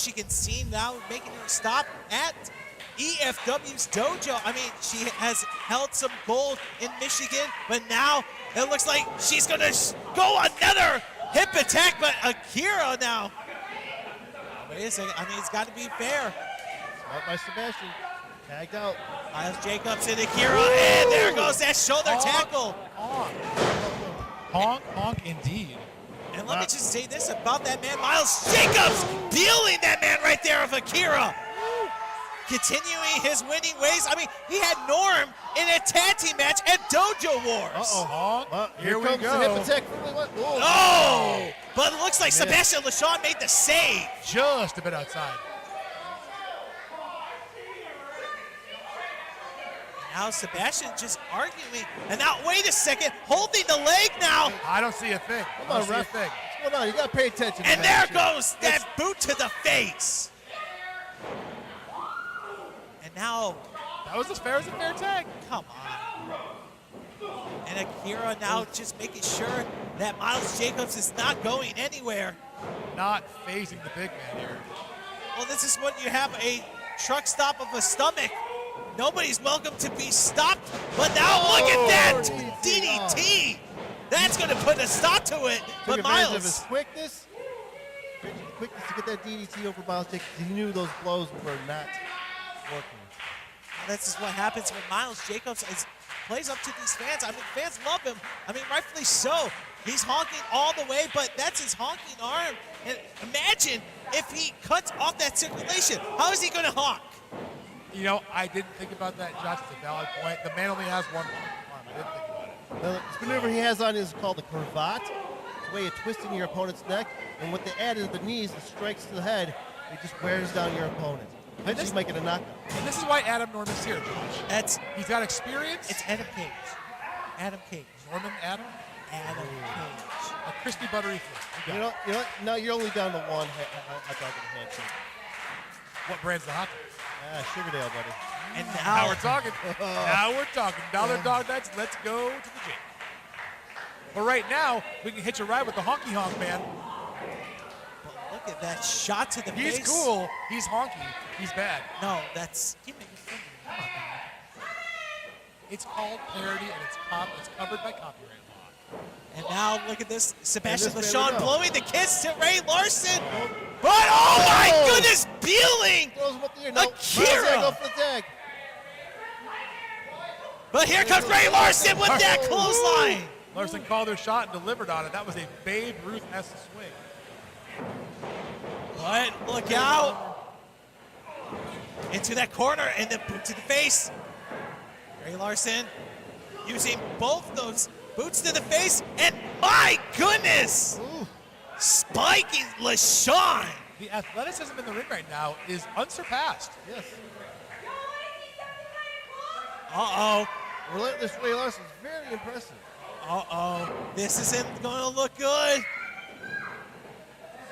Michigan scene now, making her stop at EFW's dojo. I mean, she has held some gold in Michigan, but now it looks like she's gonna go another hip attack, but Akira now. Wait a second, I mean, it's gotta be fair. Out by Sebastian, tagged out. Miles Jacobs and Akira, and there goes that shoulder tackle. Honk indeed. And let me just say this about that man, Miles Jacobs, dealing that man right there of Akira. Continuing his winning ways. I mean, he had Norm in a tag team match at Dojo Wars. Honk. Here we comes go. the hip attack. Oh! But it looks like Sebastian LeShawn made the save. Just a bit outside. Now Sebastian just arguing. And now, wait a second, holding the leg now. I don't see a thing. Come on, ref. What's going on? You got to pay attention. And there goes that boot to the face. And now, that was as fair as a fair tag. Come on. And Akira now just making sure that Miles Jacobs is not going anywhere. Not phasing the big man here. Well, this is what you have, a truck stop of a stomach. Nobody's welcome to be stopped, but now look at that DDT. That's going to put a stop to it. But Miles, of his quickness to get that DDT over Miles Jacobs. He knew those blows were not working. This is what happens when Miles Jacobs plays up to these fans. I mean, fans love him. I mean, rightfully so. He's honking all the way, but that's his honking arm. And imagine if he cuts off that circulation. How is he going to honk? You know, I didn't think about that, Josh. It's a valid point. The man only has one arm. I didn't think about it. This maneuver he has on is called a cravat. It's a way of twisting your opponent's neck. And what they add is the knees, the strikes to the head. It just wears down your opponent. Eventually make it a knockout. And this is why Adam Norman's here, Josh. He's got experience. It's Adam Cage. Adam Cage. Norman Adam? Adam Cage. A crispy, buttery food. You know what? No, you're only down to one hot dog and handshake. What brand's the hot dog? Sugardale, buddy. And now we're talking. Now we're talking. Dollar dog nuts. Let's go to the gym. But right now, we can hitch a ride with the honky honk man. But look at that shot to the face. He's cool. He's honky. He's bad. No, that's keep making fun of me. Come on, man. It's called parody, and it's covered by copyright law. And now look at this, Sebastian LeShawn blowing the kiss to Ray Larson. But oh my goodness, Beeling! Akira! Go for the tag. But here comes Ray Larson with that clothesline. Larson called her shot and delivered on it. That was a Babe Ruth-esque swing. But look out. Into that corner and then boot to the face. Ray Larson using both those boots to the face, and my goodness! Spiking LeShawn. The athleticism in the ring right now is unsurpassed. Yes. Uh-oh. Relentless Ray Larson is very impressive. Uh-oh. This isn't going to look good.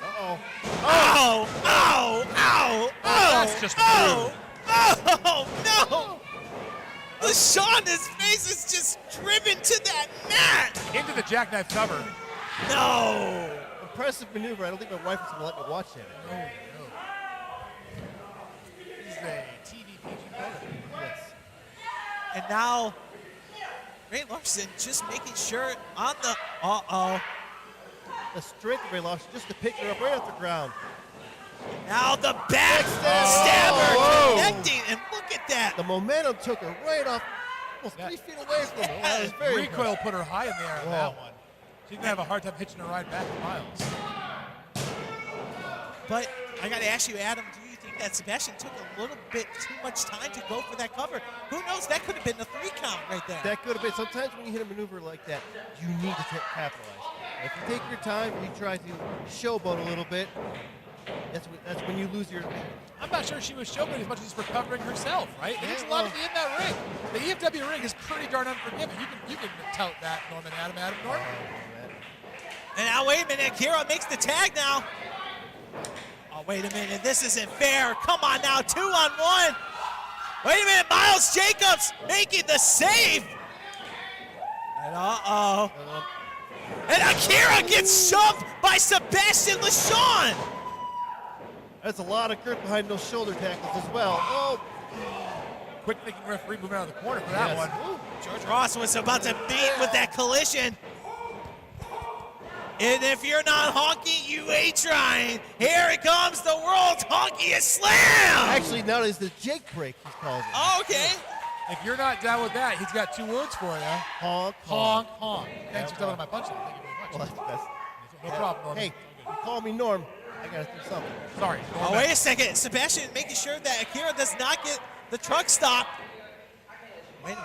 Uh-oh. Ow! Ow! Ow! Ow! That's just rude. Oh, no! LeShawn's face is just driven to that mat. Into the jackknife cover. No! Impressive maneuver. I don't think my wife is going to let me watch that. No. This is a TV PG cover. Yes. And now, Ray Larson just making sure on the, uh-oh. The strength of Ray Larson just to pick her up right off the ground. Now the back stabber connecting, and look at that. The momentum took her right off, almost 3 feet away from her. That was very recoil impressive. put her high in the air on that one. She's gonna have a hard time hitching a ride back to Miles. But I gotta ask you, Adam, do you think that Sebastian took a little bit too much time to go for that cover? Who knows, that could have been a 3 count right there. That could have been. Sometimes when you hit a maneuver like that, you need to capitalize. If you take your time and you try to showboat a little bit, that's when you lose your lead. I'm not sure she was showboating as much as she's recovering herself, right? There's a lot of in that ring. The EFW ring is pretty darn unforgiving. You can tout that, Norman Adam Norman. And now, wait a minute, Akira makes the tag now. Oh, wait a minute, this isn't fair. Come on now, 2-on-1. Wait a minute, Miles Jacobs making the save. And uh-oh. And Akira gets shoved by Sebastian LeShawn. That's a lot of grip behind those shoulder tackles as well. Oh, Quick thinking referee moving out of the corner for that yes. one. Ooh. George Ross was about to beat with that collision. And if you're not honking, you ain't trying. Here it comes, the world's honkiest slam. Actually, nowadays the Jake break, he calls it. Oh, okay. If you're not down with that, he's got 2 words for you. Honk, Honk, honk. Thanks for telling my punchline. Thank you very much. Well, that's, No problem, Norman. hey, you call me Norm. I gotta do something. Sorry. Oh, wait a second. Sebastian making sure that Akira does not get the truck stop. Wait a minute.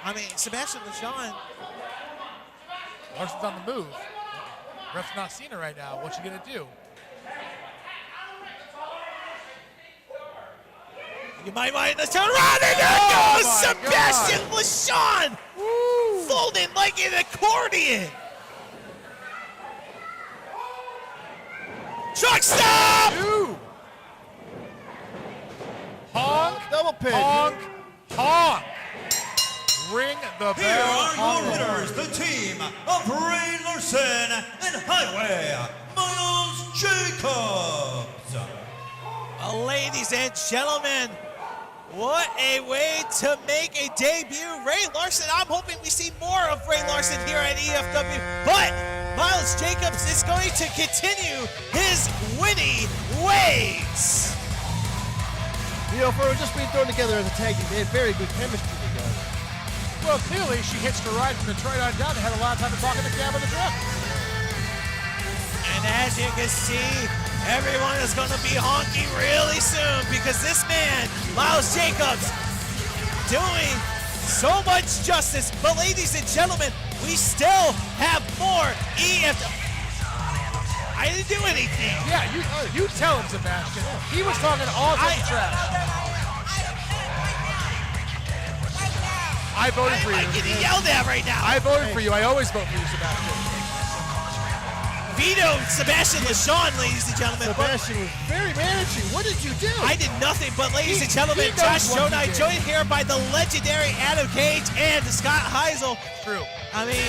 I mean, Sebastian LeJean. Larson's on the move. Ref's not seeing it right now. What's she gonna do? You might want to turn around, and there Oh, goes my Sebastian LeJean, folding like an accordion. Truck stop! 2. Honk, Double pin. honk, honk. Ring the Here bell. are honk. your winners, the team of Ray Larson and Highway Miles Jacobs. Ladies and gentlemen, what a way to make a debut. Ray Larson, I'm hoping we see more of Ray Larson here at EFW, but Miles Jacobs is going to continue his winning ways. You know, for just being thrown together as a tag team, they had very good chemistry together. Well, clearly she hitched her ride from Detroit on down and had a lot of time to talk in the cab of the truck. And as you can see, everyone is going to be honking really soon because this man, Miles Jacobs, doing so much justice. But ladies and gentlemen, we still have more EFW. I didn't do anything. Yeah, you tell him, Sebastian. He was talking all sorts of trash. I voted for I'm you. getting yelled at right now. I voted for you. I always vote for you, Sebastian. Veto Sebastian LeJean, ladies and gentlemen. But Sebastian was very managing. What did you do? I did nothing, but ladies and gentlemen, he knows Josh what he Jonai did. joined here by the legendary Adam Cage and Scott Heisel. True. I mean,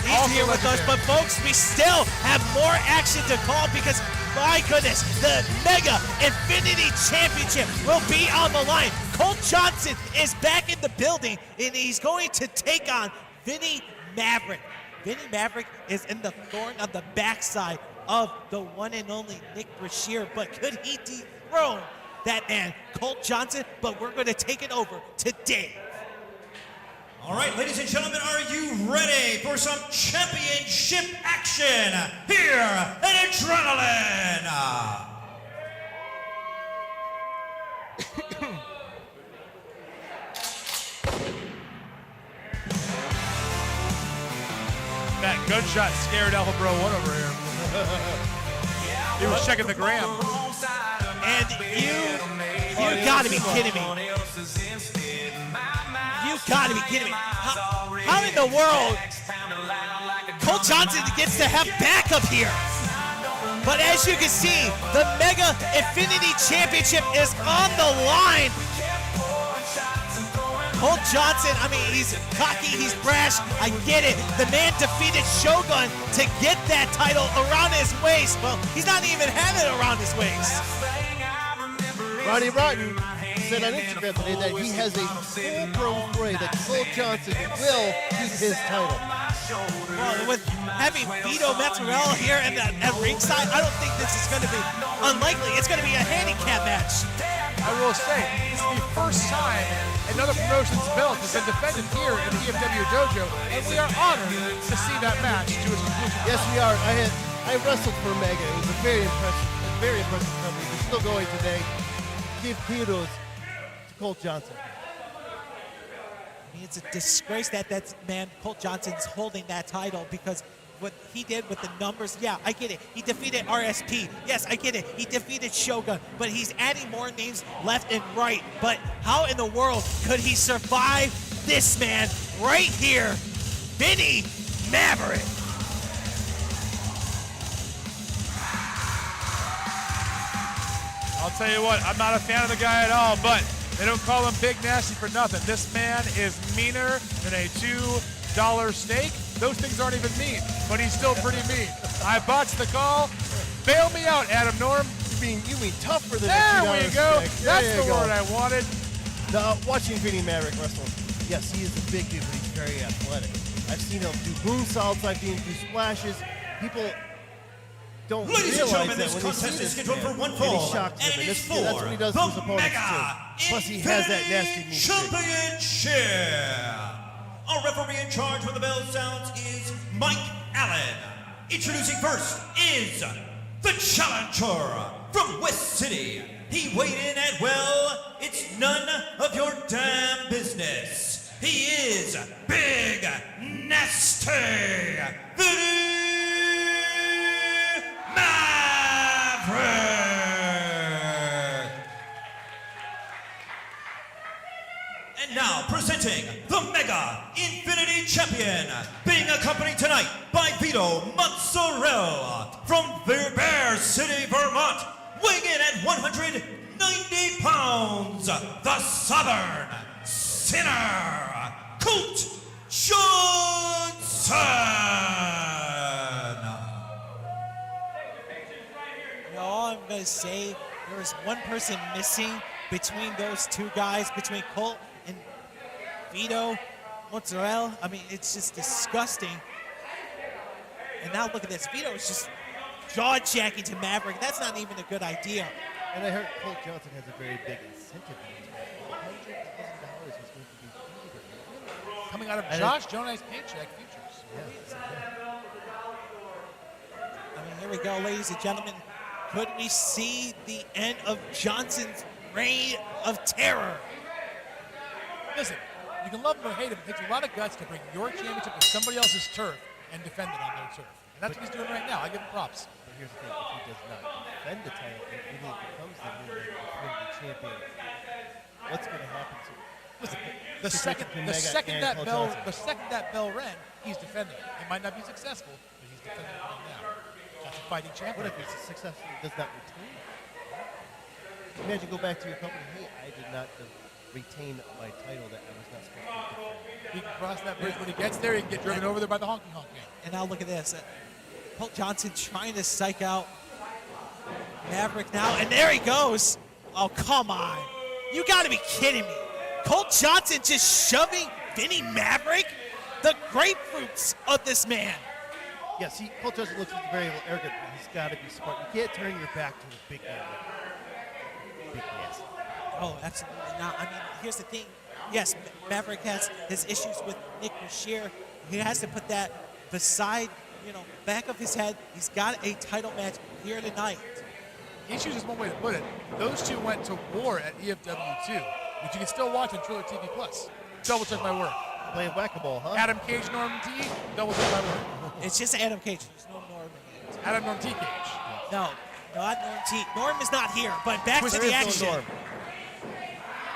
he's Also here with us, legendary. but folks, we still have more action to call because, my goodness, the Mega Infinity Championship will be on the line. Colt Johnson is back in the building, and he's going to take on Vinny Maverick. Vinny Maverick is in the thorn on the backside of the one and only Nick Brashear, but could he dethrone that man, Colt Johnson? But we're going to take it over to Dave. All right, ladies and gentlemen, are you ready for some championship action here at Adrenaline? That gunshot scared Alpha Bro 1 over here. He was checking the gram. And you gotta be kidding me. You gotta be kidding me. How in the world Colt Johnson gets to have backup here? But as you can see, the Mega Infinity Championship is on the line. Colt Johnson, I mean, he's cocky, he's brash, I get it. The man defeated Shogun to get that title around his waist. Well, he's not even having it around his waist. Ronnie Rotten said on Instagram today that he has a full pro that Colt Johnson will keep his title. Well, with having Vito Mazzarella here and at ringside, I don't think this is going to be unlikely. It's going to be a handicap match. I will say, this is the first time another promotion's belt has been defended here in the EFW Dojo, and we are honored to see that match to its conclusion. Yes, we are. I wrestled for Mega. It was a very impressive company. They're still going today. Give kudos to Colt Johnson. I mean, it's a disgrace that Colt Johnson's holding that title because what he did with the numbers, yeah, I get it. He defeated RSP. Yes, I get it. He defeated Shogun, but he's adding more names left and right. But how in the world could he survive this man right here, Vinny Maverick? I'll tell you what, I'm not a fan of the guy at all, but they don't call him Big Nasty for nothing. This man is meaner than a $2 steak. Those things aren't even mean, but he's still pretty mean. I botched the call. Bail me out, Adam Norm. mean tougher than There a we $2 go. stick. That's There you the go. word I wanted. Now, watching Vinny Maverick wrestle, yes, he is a big dude, but he's very athletic. I've seen him do moonsaults, I've seen him do splashes. People don't Ladies and realize gentlemen, that this when they see contest is this scheduled for one and he fall, shocks and them. it is That's for what he does to his the opponents Mega too. Plus, he has that nasty mean streak. Championship. Our referee in charge when the bell sounds is Mike Allen. Introducing first is the challenger from West City. He weighed in at, well, it's none of your damn business. He is Big Nasty Maverick. And now presenting the Mega Infinity Champion, being accompanied tonight by Vito Mozzarella from Bear City, Vermont, weighing in at 190 pounds, the Southern Sinner, Colt Johnson. All I'm going to say, there was one person missing between those two guys, between Colt and Vito Mozzarella. I mean, it's just disgusting. And now look at this. Vito is just jaw-jacking to Maverick. That's not even a good idea. And I heard Colt Johnson has a very big incentive in his $100,000 is going to be paid. Coming out of Josh Jonai's paycheck futures. Yes. I mean, here we go, ladies and gentlemen. Could we see the end of Johnson's reign of terror? Listen, you can love him or hate him. It takes a lot of guts to bring your championship to somebody else's turf and defend it on their turf. And that's what he's doing right now. I give him props. But here's the thing, if he does not defend the title, if he becomes the new Infinity Champion, what's going to happen to him? Listen, The second the second that bell rang, he's defending it. It might not be successful, but he's defending it right now. That's a fighting What champion. if he's successful and does not retain it? Imagine go back to your company, hey, I did not retain my title that I was not supposed to defend. He can cross that bridge when he gets there. He can get driven over there by the honky honk man. And now look at this. Colt Johnson trying to psych out Maverick now. And there he goes. Oh, come on. You got to be kidding me. Colt Johnson just shoving Vinny Maverick? The grapefruits of this man. Yes, Colt Johnson looks very arrogant, but he's got to be smart. You can't turn your back to a big man. Big ass. Oh, absolutely not. I mean, here's the thing. Yes, Maverick has his issues with Nick Bashir. He has to put that beside, back of his head. He's got a title match here tonight. Issues is one way to put it. Those two went to war at EFW2, which you can still watch on TRILLERTV Plus. Double check my work. Playing whack-a-mole, huh? Adam Cage, Norman T. Double check my work. It's just Adam Cage. There's no Norman. Adam Norm T. Cage. No, not Norm T. Norm is not here, but back to There the is no action. Norm.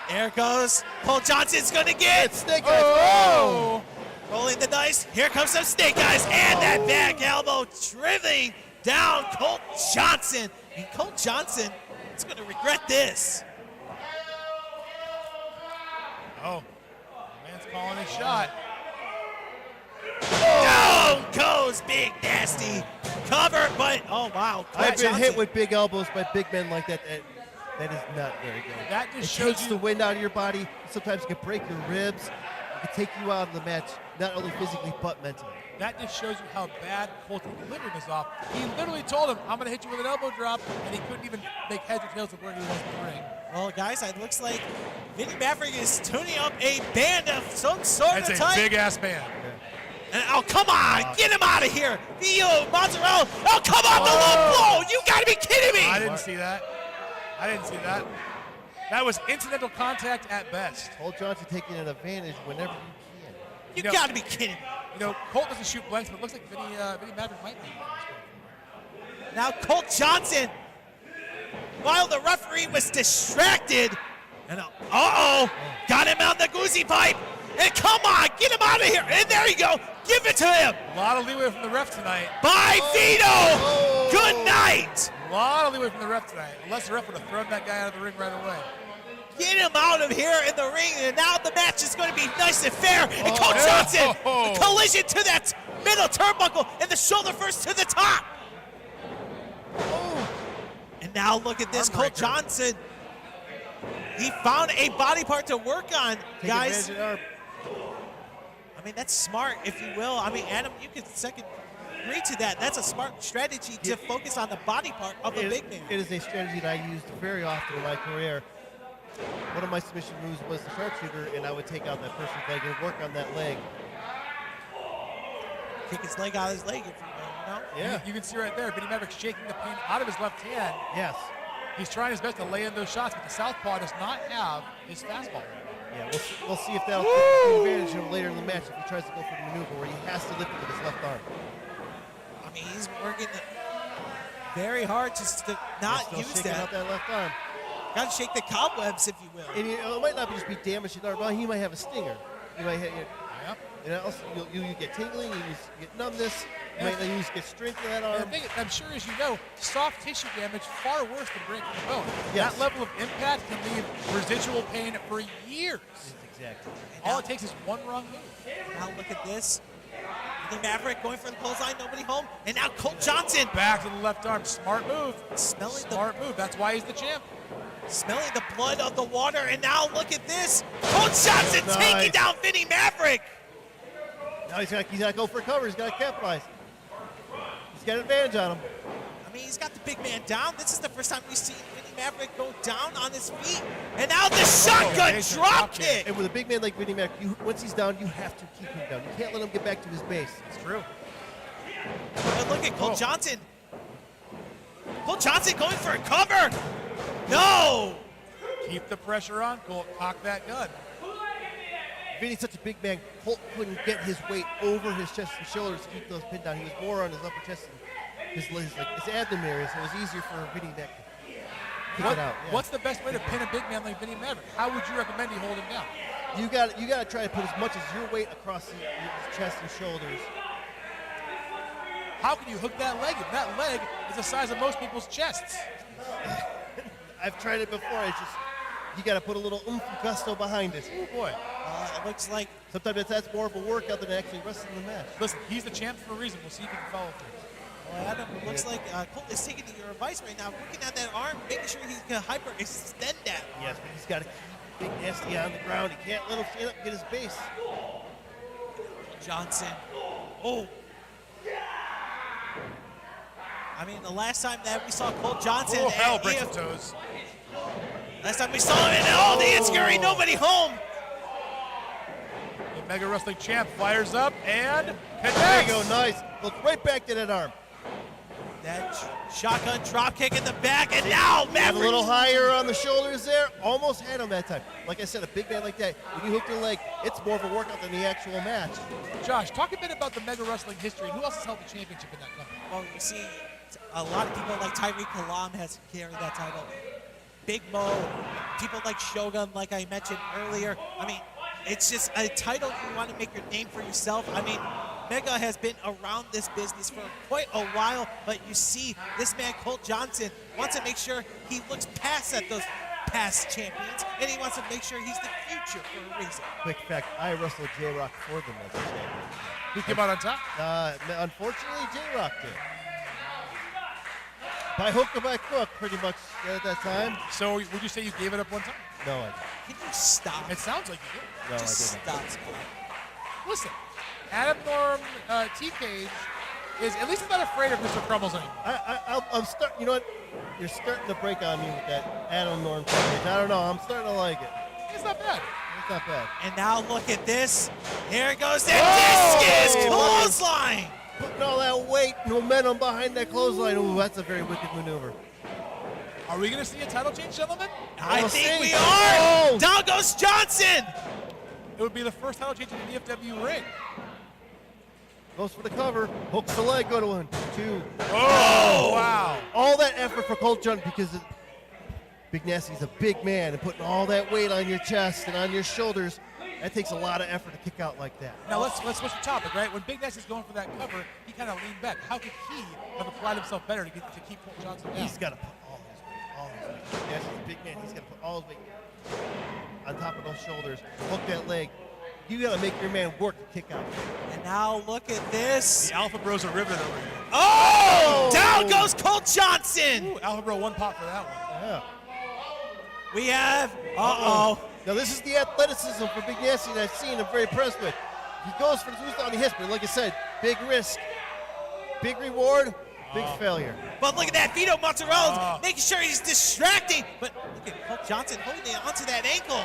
There goes. Colt Johnson's going to get. It's Snake Eyes. Oh! Rolling the dice. Here comes some Snake Eyes. And that back elbow driving down Colt Johnson. And Colt Johnson is going to regret this. Oh. The man's calling his shot. Down goes Big Nasty. Cover, but oh wow. Colt I've been Johnson. hit with big elbows by big men like that. That is not very good. That just It shows takes you the wind out of your body. Sometimes it can break your ribs. It can take you out of the match, not only physically but mentally. That just shows you how bad Colton delivered this off. He literally told him, I'm going to hit you with an elbow drop, and he couldn't even make heads or tails of where he was in the ring. Well, guys, it looks like Vinny Maverick is tuning up a band of some sort That's of a type. big-ass band. And, oh, come on. Get him out of here. Vito Mozzarella. Oh, come on. The low blow. You got to be kidding me. I didn't see that. I didn't see that. That was incidental contact at best. Colt Johnson taking an advantage whenever you can. You got to be kidding me. Colt doesn't shoot blanks, but it looks like Vinny Maverick might be. Now Colt Johnson, while the referee was distracted, and got him out the goosey pipe. And come on, get him out of here. And there you go. Give it to him. A lot of leeway from the ref tonight. By Vito. Good night. A lot of leeway from the ref tonight. Unless the ref would have thrown that guy out of the ring right away. Get him out of here in the ring, and now the match is going to be nice and fair. And Colt Johnson, a collision to that middle turnbuckle, and the shoulder first to the top. And And now look at this, Arm Cole breaker. Johnson. He found a body part to work on, Take guys. advantage of I mean, that's smart, if you will. I mean, Adam, you could second agree to that. That's a smart strategy to focus on the body part of the big man. It is a strategy that I used very often in my career. One of my submission moves was the sharpshooter, and I would take out that person's leg and work on that leg. Kick his leg out of his leg, if you will, you know? Yeah. You can see right there, Vinny Maverick shaking the pain out of his left hand. Yes. He's trying his best to lay in those shots, but the southpaw does not have his fastball. Yeah, we'll see if that'll take advantage of him later in the match if he tries to go for the maneuver where he has to lift it with his left arm. I mean, he's working very hard just to not Still use shaking out that. that left arm. Got to shake the cobwebs, if you will. And it might not just be damage to the arm, but he might have a stinger. He might have, Yep. and also you get tingling, you get numbness, you might not get strength in that And arm. the thing, I'm sure as you know, soft tissue damage far worse than breaking the bone. Yes. That level of impact can leave residual pain for years. Exactly. All it takes is one wrong move. Now look at this. The Maverick going for the clothesline, nobody home. And now Colt Johnson Back to the left arm, smart move. smelling Smart move, that's why he's the champ. the blood of the water. And now look at this. Colt Johnson taking Nice. down Vinny Maverick. Now he's got to go for a cover. He's got to capitalize. He's got an advantage on him. I mean, he's got the big man down. This is the first time we've seen Vinny Maverick go down on his feet. And now the shotgun amazing drop drop kick. kick. And with a big man like Vinny Mac, once he's down, you have to keep him down. You can't let him get back to his base. It's true. But look at Colt Oh. Johnson. Colt Johnson going for a cover. No. Keep the pressure on, Colt, cock that gun. Vinny's such a big man, Colt couldn't get his weight over his chest and shoulders to keep those pinned down. He was more on his upper chest and his abdomen area, so it was easier for Vinny Mac to kick it out. Yeah. What's the best way to pin a big man like Vinny Maverick? How would you recommend he hold him down? You got to try to put as much as your weight across his chest and shoulders. How can you hook that leg if that leg is the size of most people's chests? I've tried it before. It's just you got to put a little oomph and gusto behind it. Oh boy. It looks like Sometimes that's more of a workout than actually wrestling the match. Listen, he's the champ for a reason. We'll see if he can follow through. Well, Adam, it looks like Colt is taking your advice right now, looking at that arm, making sure he can hyperextend that. Yes, but he's got to keep Big Nasty on the ground. He can't let him stand up and get his base. Johnson. Oh. I mean, the last time that we saw Colt Johnson, Oh, hell, at breaks EF the toes. last time we saw him in all the Inscurry, nobody home. The Mega Wrestling champ fires up and There connects. you go, nice. Look right back to that arm. That shotgun drop kick in the back, and now A Maverick. little higher on the shoulders there. Almost had him that time. Like I said, a big man like that, when you hook your leg, it's more of a workout than the actual match. Josh, talk a bit about the Mega Wrestling history. Who else has held the championship in that company? Well, you see, a lot of people like Tyreek Kalam has carried that title. Big Mo, people like Shogun, like I mentioned earlier. I mean, it's just a title you want to make your name for yourself. I mean, Mega has been around this business for quite a while, but you see this man, Colt Johnson, wants to make sure he looks past at those past champions, and he wants to make sure he's the future for a reason. Quick fact, I wrestled J-Rock for them as a champion. Who came out on top? Unfortunately, J-Rock did. By hook or by crook, pretty much at that time. So would you say you gave it up one time? No, I Can you stop? It sounds like you did. no, Just I didn't. stop, Scott. Listen, Adam Norm T-Cage is at least not afraid of Mr. Crumbles anymore. I'm starting. You know what? You're starting to break on me with that Adam Norm package. I don't know. I'm starting to like it. It's not bad. It's not bad. And now look at this. Here goes the Oh! discus clothesline. Putting all that weight and momentum behind that clothesline. Ooh, that's a very wicked maneuver. Are we going to see a title change, gentlemen? I We'll think see. we are. Oh! Down goes Johnson. It would be the first title change in the EFW ring. Goes for the cover. Hooks the leg. Go to 1, 2. Oh, wow. All that effort for Colt Johnson because Big Nasty's a big man and putting all that weight on your chest and on your shoulders. That takes a lot of effort to kick out like that. Now let's switch the topic, right? When Big Nasty's going for that cover, he kind of leaned back. How could he have applied himself better to keep Colt Johnson down? He's got to put all his weight. Big Nasty's a big man. He's got to put all his weight on top of those shoulders. Hook that leg. You got to make your man work to kick out. And now look at this. The Alpha Bros are riveted over here. Oh! Oh, down goes Colt Johnson. Ooh, Alpha Bro, one pop for that one. Yeah. We have, uh-oh. Now this is the athleticism for Big Nasty that I've seen. I'm very impressed with. He goes for the Zeus down, he hits, but like I said, big risk, big reward, big failure. But look at that, Vito Mozzarella making sure he's distracting. But look at Colt Johnson holding onto that ankle.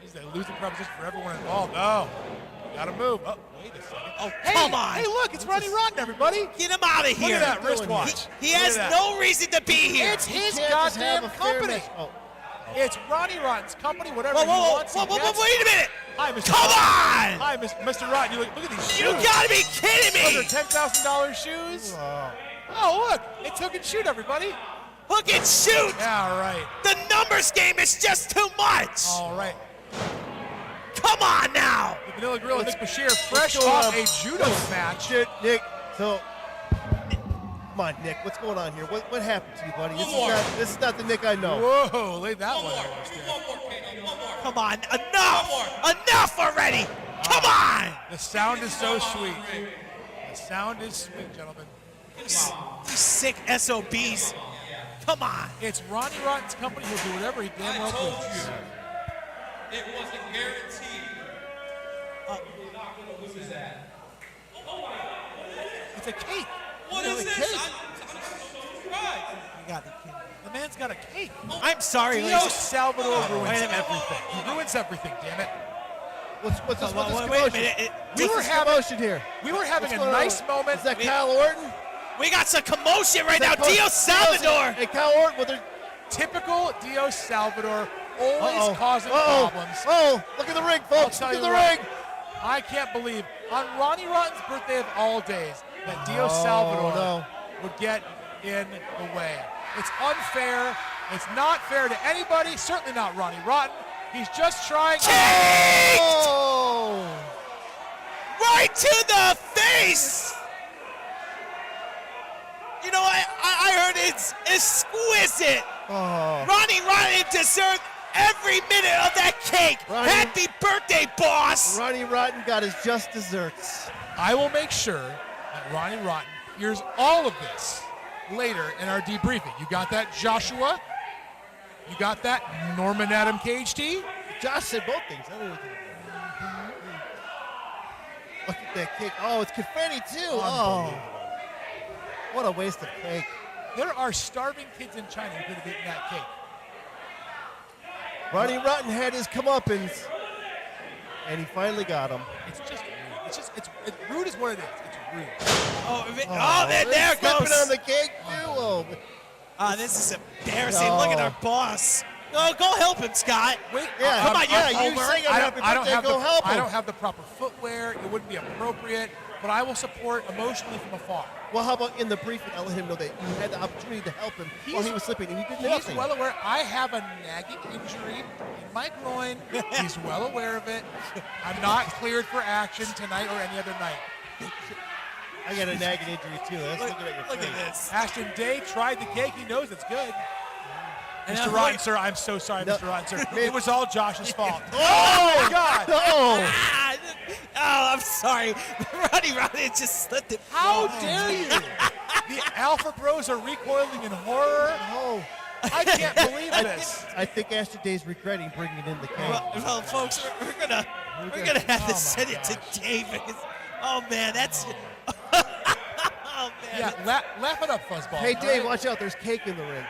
He's the losing proposition for everyone involved. Oh, gotta move. Oh, wait a second. Oh, Hey, come on. Hey, look, it's Ronnie Rotten, everybody. Get him out of Look here. at that wristwatch. He Look has at that. no reason to be here. It's his Can't just have goddamn a fair company. match. Oh. It's Ronnie Rotten's company, whatever Whoa, he whoa, wants. whoa, he whoa, whoa, gets. wait a minute. Hi, Mr. Come Rotten. on. Hi, Mr. Rotten. Look at these You shoes. gotta be kidding Those me. are $10,000 shoes. Oh. Oh, look. It's hook and shoot, everybody. Hook and shoot. Yeah, all right. The numbers game is just too much. All right. Come on now. The Vanilla Grill and Nick Bashir, fresh go off on? a judo match. Shit, Nick. So, come on, Nick. What's going on here? What happened to you, buddy? This is not the Nick I know. Whoa, lay that one out. Come on, enough already. Come on. The sound is so sweet. The sound is sweet, gentlemen. You sick SOBs. Come on. It's Ronnie Rotten's company. He'll do whatever he damn well pleases. It wasn't guaranteed. You're not going to lose that. It's a cake. What It's is a this? cake. I'm so surprised. You gotta be kidding. The man's got a cake. I'm sorry, Dio ladies. Salvador ruins Wait a minute. everything. He ruins everything, damn it. What's this Wait a commotion? minute. We were What's this having- commotion here? We were having What's a going on? nice moment. Is that Kyle Orton? We got some commotion right now. Is that Dio Salvador. Hey, Kyle Orton. Well, they're Typical Dio Salvador, always causing Uh-oh. problems. Oh, look at the ring, folks. tell Look at you the what. ring. I can't believe on Ronnie Rotten's birthday of all days that Dio Salvador no. would get in the way. It's unfair. It's not fair to anybody, certainly not Ronnie Rotten. He's just trying. Oh. Right to the face. You know, I heard it's exquisite. Oh. Ronnie Rotten deserved every minute of that cake. Ronnie- Happy birthday, boss. Ronnie Rotten got his just desserts. I will make sure that Ronnie Rotten hears all of this later in our debriefing. You got that, Joshua? You got that, Norman Adam KHT? Josh said both things. I don't know. Look at that cake. Oh, it's confetti too. Oh. What a waste of cake. There are starving kids in China who could have eaten that cake. Ronnie Rotten had his comeuppance, and he finally got him. It's just rude. It's rude is what it is. It's rude. There it Stepping goes. on the cake too. Oh. This is embarrassing. No. Look at our boss. Oh, go help him, Scott. Wait, Yeah, come on, yeah, you you homer. sing on happy birthday, go help I him. don't have the proper footwear. It wouldn't be appropriate, but I will support emotionally from afar. Well, how about in the briefing, I'll let him know that you had the opportunity to help him while he was slipping, and you did He's nothing. well aware. I have a nagging injury in my groin. He's well aware of it. I'm not cleared for action tonight or any other night. I got a nagging injury too. That's Look, looking at your look face. at this. Ashton Day tried the cake. He knows it's good. And Mr. I'm Rotten, like- sir, I'm so sorry, No. Mr. Rotten, sir. It was all Josh's fault. Oh, my God. No. I'm sorry. Ronnie Rotten just slipped it. How dare you? The Alpha Bros are recoiling in horror. Oh. I can't believe this. I think Astor Day's regretting bringing in the cake. Well, folks, we're gonna have to send it to David. Oh man, that's. Oh man. Yeah, laugh it up, Fuzzball. Hey, all Dave, right? watch out. There's cake in the ring.